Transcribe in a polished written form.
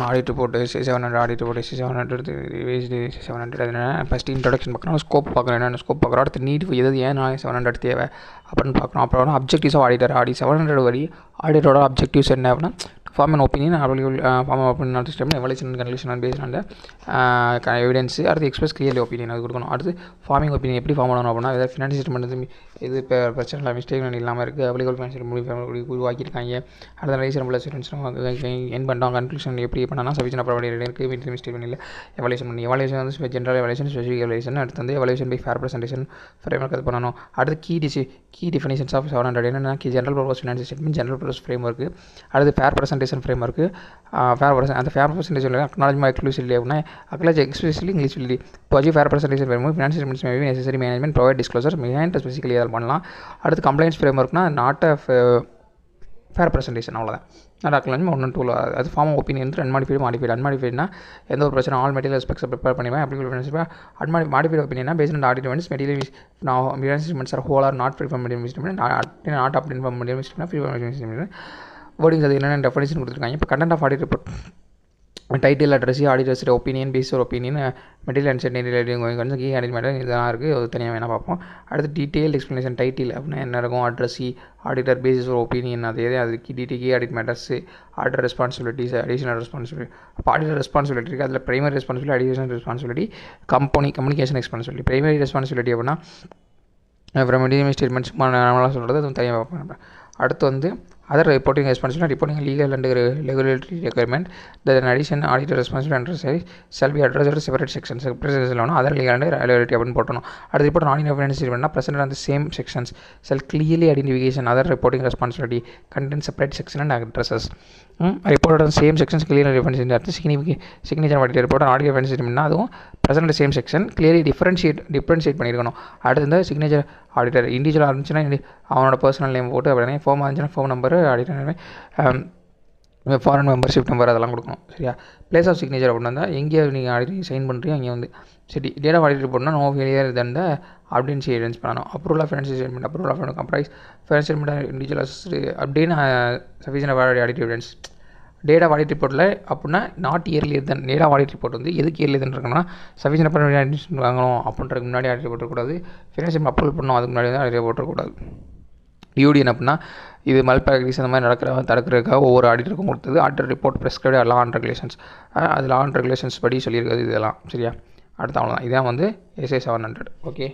audit report SC700 audit report SC700 revised SC700 அது என்ன first introduction பார்க்கணும் scope பார்க்குறோம் என்னென்ன ஸ்கோப் பார்க்குறோம் அடுத்து நீட் எது ஏன் 700 தேவை அப்படின்னு பார்க்குறோம் அப்புறம் வந்து அப்ஜெக்டிவ்ஸ் ஆஃப் ஆடிட்டர் 700 வரி ஆடிட்டரோட அப்ஜெக்டிவ்ஸ் என்ன அப்படின்னா form and opinion form opinion step evaluation conclusion based on evidence அடுத்து எக்ஸ்பிரஸ் கிளியர்லி ஒப்பீனியன் அது கொடுக்கணும் அடுத்து ஃபார்மிங் ஒப்பீனியன் எப்படி ஃபார்ம் பண்ணணும் அப்படின்னா ஏதாவது ஃபினான்ஷியல் ஸ்டேட்மெண்ட் இது இப்போ பிரச்சனை இல்லை மிஸ்டேக் இல்லாமல் இருக்குது அப்ளிகபிள் ஃபினான்ஷியல் முடிவு உருவாக்கியிருக்காங்க அடுத்த ரீசனபிள் அசூரன்ஸ் என் பண்ணுறோம் கன்க்ளூஷன் எப்படி பண்ணால் சஃபிஷியன்ட் ப்ரொவைடர் இருக்குது மீட்டிங் மிஸ்டேக் இல்லை எவல்யூஷன் பண்ணி எவல்யூஷன் வந்து ஜென்ரல் எவல்யூஷன் ஸ்பெசிஃபிக் எவல்யூஷன் அடுத்து வந்து evaluation by fair presentation frame அது பண்ணணும் அடுத்து கீ டிஃபினிஷன்ஸ் ஆஃப் 700 என்னென்னா general purpose financial statement general purpose framework அடுத்து ஃபேர் ப்ரெசன்டேஷன் ஃப்ரேம் ஒர்க்கு அந்த ஃபேர் ப்ரெசன்டேஷன் அக்னாலஜ்மெண்ட் எக்ஸ்க்ளூசிவ்லி அப்படின்னா அக்னாலஜ் எக்ஸ்க்ளூசிவ்லி இங்கிலீஷ் இல்லை இப்போ fair presentation framework financial statements maybe necessary management provide disclosure behind specifically அதை பண்ணலாம் அடுத்து complaints frame ஒர்க்னா not fair presentation அவ்வளோதான் நாட் அக்னாலஜ்மெண்ட் 1 2 அது ஃபார்ம் ஒப்பீனியன் வந்து அன்மாடிஃபைட்னா எந்த ஒரு பிரச்சனை ஆல் மெட்டீரியல் ஸ்பெக்ஸை ப்ரிப்பேர் பண்ணிவேன் அப்ளிகபிள் மாடிஃபைட் ஒப்பீனியனா based on audit evidence material statements are whole are not free from material statement not அப்டின் from material statement free from material statement wordings அது என்னென்ன டெஃபினிஷன் கொடுத்துருக்காங்க இப்போ content of audit report title address auditors opinion base opinion material and set key audit matter இதெல்லாம் இருக்குது அது தனியாக வேணால் பார்ப்போம் அடுத்து டீட்டெயில் எக்ஸ்ப்ளனேஷன் டைட்டில் அப்படின்னா என்ன இருக்கும் அட்ரஸி ஆடிட்டர் பேசிஸ் ஒரு ஒப்பீனியன் அதே அதுக்கு key audit matters auditor responsibilities additional responsibility அப்போ ஆடிட்டர் ரெஸ்பான்சிபிலிட்டி இருக்குது அதில் primary responsibility additional responsibility communication responsibility primary responsibility அப்படின்னா அப்புறம் மெட்டீரியல் ஸ்டேட்மெண்ட்ஸ் நம்மளாம் சொல்கிறது அது தனியாக பார்ப்போம் அடுத்து வந்து other reporting responsibility reporting legal and regulatory requirement that in addition auditor responsibility shall be addressed in separate sections other legal and regulatory அப்படின்னு போட்டணும் அடுத்து report on auditor financial statement present on the same sections shall clearly identification other reporting responsibility contain separate section and addresses report on same sections clearly differentiate அடுத்து signature auditor report on auditor financial statement அதுவும் present on the same section clearly differentiate பண்ணியிருக்கணும் அடுத்து இந்த signature auditor individual இருந்துச்சுன்னா அவனோட personal name போட்டு அப்படின்னா foam இருந்துச்சுன்னா phone number auditor foreign membership number அதெல்லாம் கொடுக்கணும் சரியா பிளேஸ் ஆஃப் சிக்னேச்சர் அப்படின்னு வந்தால் எங்கேயோ நீங்கள் ஆடிட்டிங் சைன் பண்ணுறீங்க அங்கே வந்து சரி டேட் ஆஃப் ஆடிட் போடணும் நோ ஃபெயிலியர் தன் த அப்படின்னு எவிடன்ஸ் பண்ணணும் approval of financial statement approval of comprise financial statement individuals அப்படின்னு sufficient of audit evidence date of audit ரிப்போர்ட்டில் அப்படின்னா not earlier than date of audit report வந்து எதுக்கு earlier தன் இருக்குன்னா sufficient of audit வாங்கணும் அப்படின்றதுக்கு முன்னாடி ஆடிட் ரிப்போர்ட் இருக்கக்கூடாது ஃபினான்ஷியல் அப்ரூவல் பண்ணணும் அதுக்கு முன்னாடி தான் ஆடிட் ரிப்போர்ட் இருக்கக்கூடாது யூடிஎன் அப்படின்னா இது மல் ப்ராக்டிஸ் அந்த மாதிரி தடுக்கிறதுக்காக ஒவ்வொரு ஆடிட்டருக்கும் கொடுத்தது auditor report ப்ரெஸ்கிரைப்ட் law and regulations அது லா அண்ட் ரெகுலேஷன்ஸ் படி சொல்லியிருக்காது இதெல்லாம் சரியா அடுத்து அவ்வளோதான் இதான் வந்து SA700 ஓகே